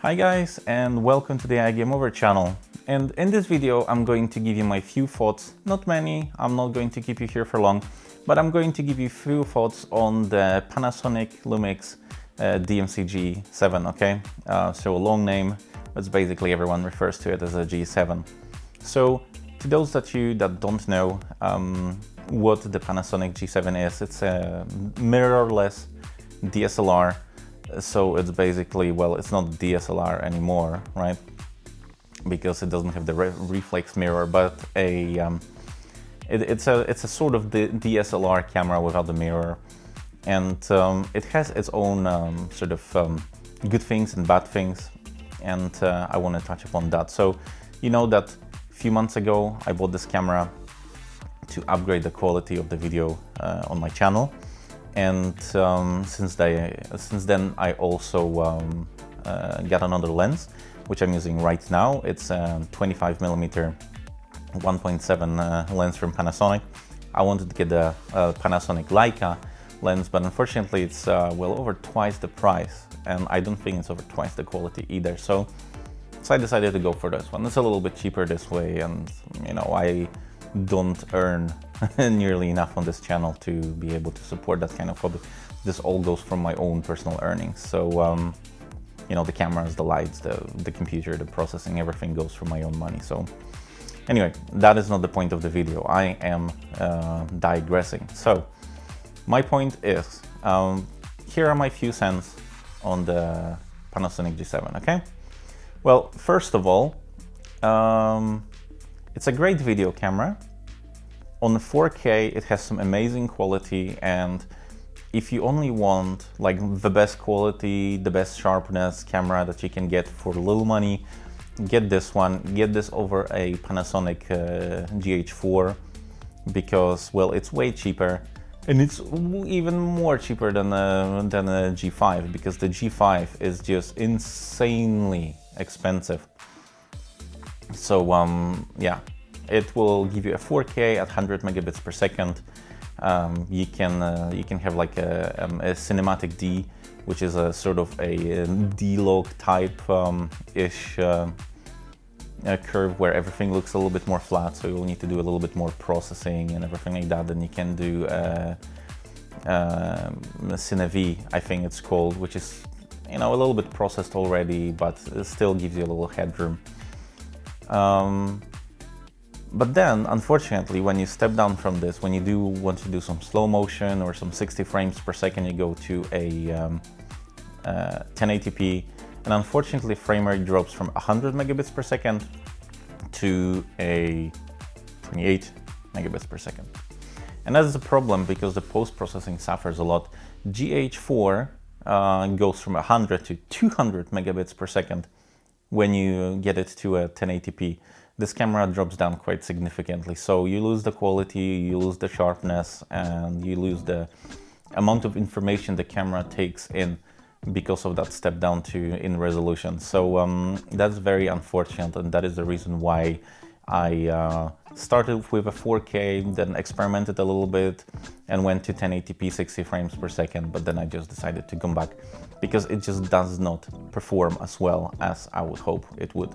Hi guys, and welcome to the iGameOver channel. And in this video I'm going to give you my few thoughts, not many, I'm not going to keep you here for long, but I'm going to give you few thoughts on the Panasonic Lumix DMC G7, okay? So a long name, but basically everyone refers to it as a G7. So to those that don't know what the Panasonic G7 is, it's a mirrorless DSLR. So it's basically, well, it's not DSLR anymore, right? Because it doesn't have the reflex mirror, but it's a sort of the DSLR camera without the mirror, and it has its own good things and bad things, and I want to touch upon that. So you know that a few months ago I bought this camera to upgrade the quality of the video on my channel. And since then I also got another lens, which I'm using right now. It's a 25mm 1.7 lens from Panasonic. I wanted to get a Panasonic Leica lens, but unfortunately it's well over twice the price, and I don't think it's over twice the quality either. So I decided to go for this one. It's a little bit cheaper this way, and you know, I don't earn nearly enough on this channel to be able to support that kind of hobby. This all goes from my own personal earnings. So you know, the cameras, the lights, the computer, the processing, everything goes from my own money. So anyway, that is not the point of the video. I am digressing. So my point is, here are my few cents on the Panasonic G7, okay? Well, first of all, it's a great video camera. On 4K, it has some amazing quality, and if you only want like the best quality, the best sharpness camera that you can get for little money, get this one. Get this over a Panasonic GH4, because, well, it's way cheaper, and it's even more cheaper than a G5, because the G5 is just insanely expensive. So yeah, it will give you a 4K at 100 megabits per second. You can have like a cinematic D, which is a sort of a D-Log type ish curve, where everything looks a little bit more flat. So you'll need to do a little bit more processing and everything like that. Then you can do Cine V, I think it's called, which is, you know, a little bit processed already, but it still gives you a little headroom. But then, unfortunately, when you step down from this, when you do want to do some slow motion or some 60 frames per second, you go to a 1080p, and unfortunately frame rate drops from 100 megabits per second to a 28 megabits per second. And that is a problem because the post-processing suffers a lot. GH4 goes from 100 to 200 megabits per second when you get it to a 1080p. This camera drops down quite significantly, so you lose the quality, you lose the sharpness, and you lose the amount of information the camera takes in because of that step down in resolution. So that's very unfortunate, and that is the reason why I started with a 4K, then experimented a little bit and went to 1080p 60 frames per second, but then I just decided to come back because it just does not perform as well as I would hope it would.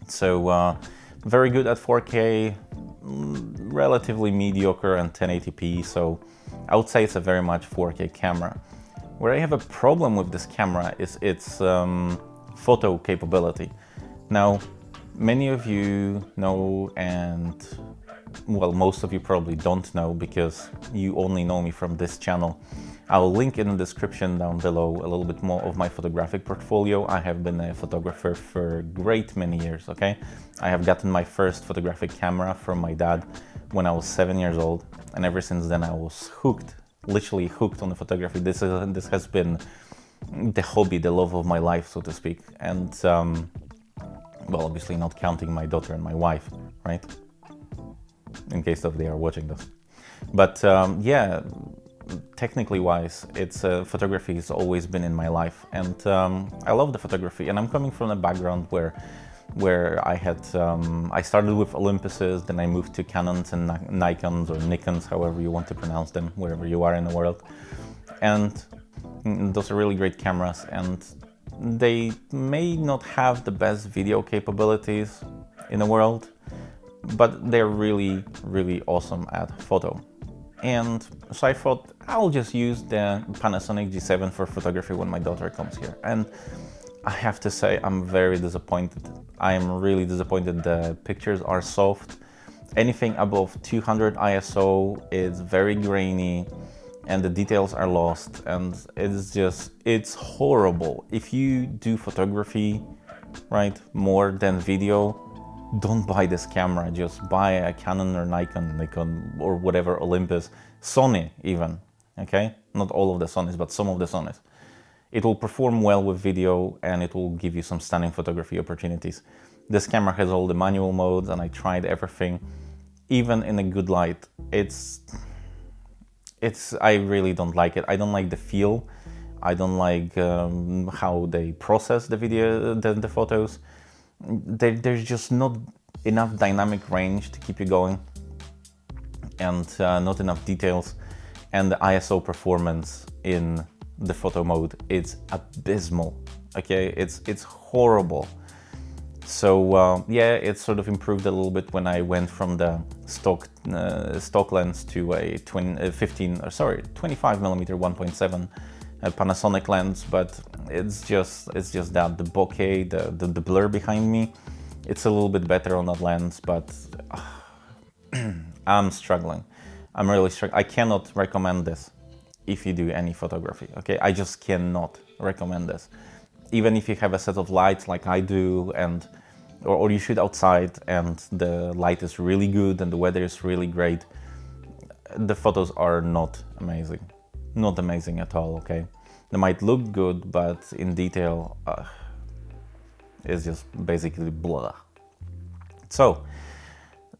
So very good at 4K, relatively mediocre at 1080p, so I would say it's a very much 4K camera. Where I have a problem with this camera is its photo capability. Now, many of you know, and well, most of you probably don't know because you only know me from this channel. I will link in the description down below a little bit more of my photographic portfolio. I have been a photographer for a great many years, okay? I have gotten my first photographic camera from my dad when I was 7 years old, and ever since then I was hooked, literally hooked on the photography. This has been the hobby, the love of my life, so to speak. And well, obviously not counting my daughter and my wife, right? In case they are watching this. But yeah, technically wise, it's photography has always been in my life, and I love the photography. And I'm coming from a background where I had I started with Olympuses, then I moved to Canons and Nikons, or Nikons, however you want to pronounce them, wherever you are in the world. And those are really great cameras, and They may not have the best video capabilities in the world, but they're really, really awesome at photo. And so I thought I'll just use the Panasonic G7 for photography when my daughter comes here. And I have to say, I'm very disappointed. I am really disappointed. The pictures are soft. Anything above 200 ISO is very grainy and the details are lost, and it's horrible. If you do photography, right, more than video, don't buy this camera. Just buy a Canon or Nikon or whatever, Olympus, Sony even, okay? Not all of the Sonys, but some of the Sonys. It will perform well with video and it will give you some stunning photography opportunities. This camera has all the manual modes and I tried everything. Even in a good light, I really don't like it. I don't like the feel. I don't like how they process the video, the photos. There's just not enough dynamic range to keep you going, and not enough details. And the ISO performance in the photo mode, it's abysmal. Okay, it's horrible. So yeah, it sort of improved a little bit when I went from the stock lens to a 25mm 1.7 Panasonic lens, but it's just that the bokeh, the blur behind me, it's a little bit better on that lens, but I'm struggling. I'm really struggling. I cannot recommend this if you do any photography. Okay, I just cannot recommend this. Even if you have a set of lights like I do, and or you shoot outside and the light is really good and the weather is really great, the photos are not amazing. Not amazing at all, okay? They might look good, but in detail, it's just basically blah. So,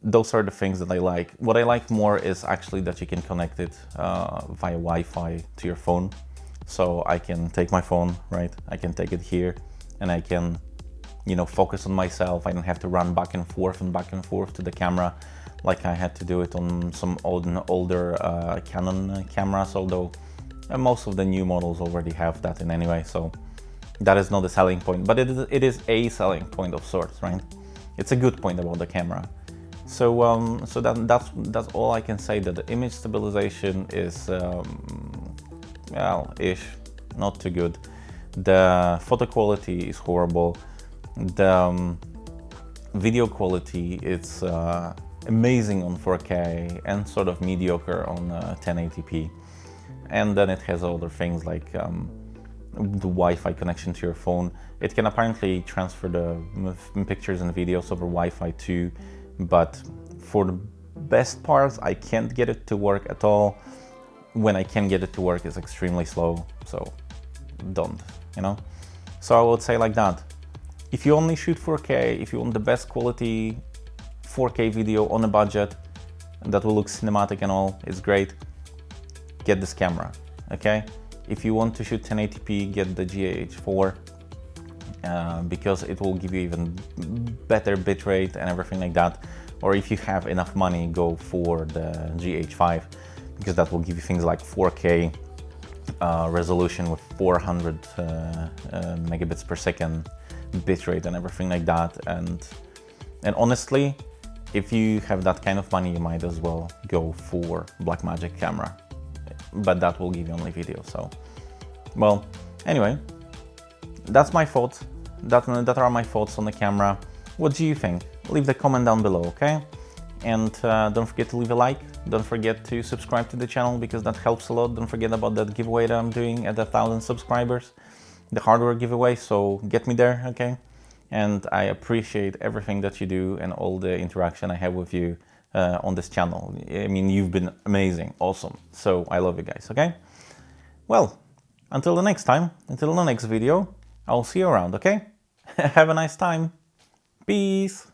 those are the things that I like. What I like more is actually that you can connect it via Wi-Fi to your phone. So I can take my phone, right? I can take it here and I can, you know, focus on myself. I don't have to run back and forth to the camera like I had to do it on some older Canon cameras, although most of the new models already have that in anyway, so that is not a selling point, but it is a selling point of sorts, right? It's a good point about the camera. So that's all I can say, that the image stabilization is well, ish, not too good. The photo quality is horrible. The video quality is amazing on 4K and sort of mediocre on 1080p. And then it has other things like the Wi-Fi connection to your phone. It can apparently transfer the pictures and videos over Wi-Fi too, but for the best parts, I can't get it to work at all. When I can get it to work, it's extremely slow, so don't, you know? So I would say like that. If you only shoot 4K, if you want the best quality 4K video on a budget that will look cinematic and all, it's great, get this camera, okay? If you want to shoot 1080p, get the GH4 because it will give you even better bitrate and everything like that. Or if you have enough money, go for the GH5 because that will give you things like 4K resolution with 400 megabits per second bitrate and everything like that. And honestly, if you have that kind of money, you might as well go for Blackmagic camera, but that will give you only video. So, well, anyway, that's my thoughts. That are my thoughts on the camera. What do you think? Leave the comment down below, okay? And don't forget to leave a like. Don't forget to subscribe to the channel because that helps a lot. Don't forget about that giveaway that I'm doing at 1,000 subscribers, the hardware giveaway. So get me there, okay? And I appreciate everything that you do and all the interaction I have with you on this channel. I mean, you've been amazing, awesome. So I love you guys, okay? Well, until the next time, until the next video, I'll see you around, okay? Have a nice time. Peace.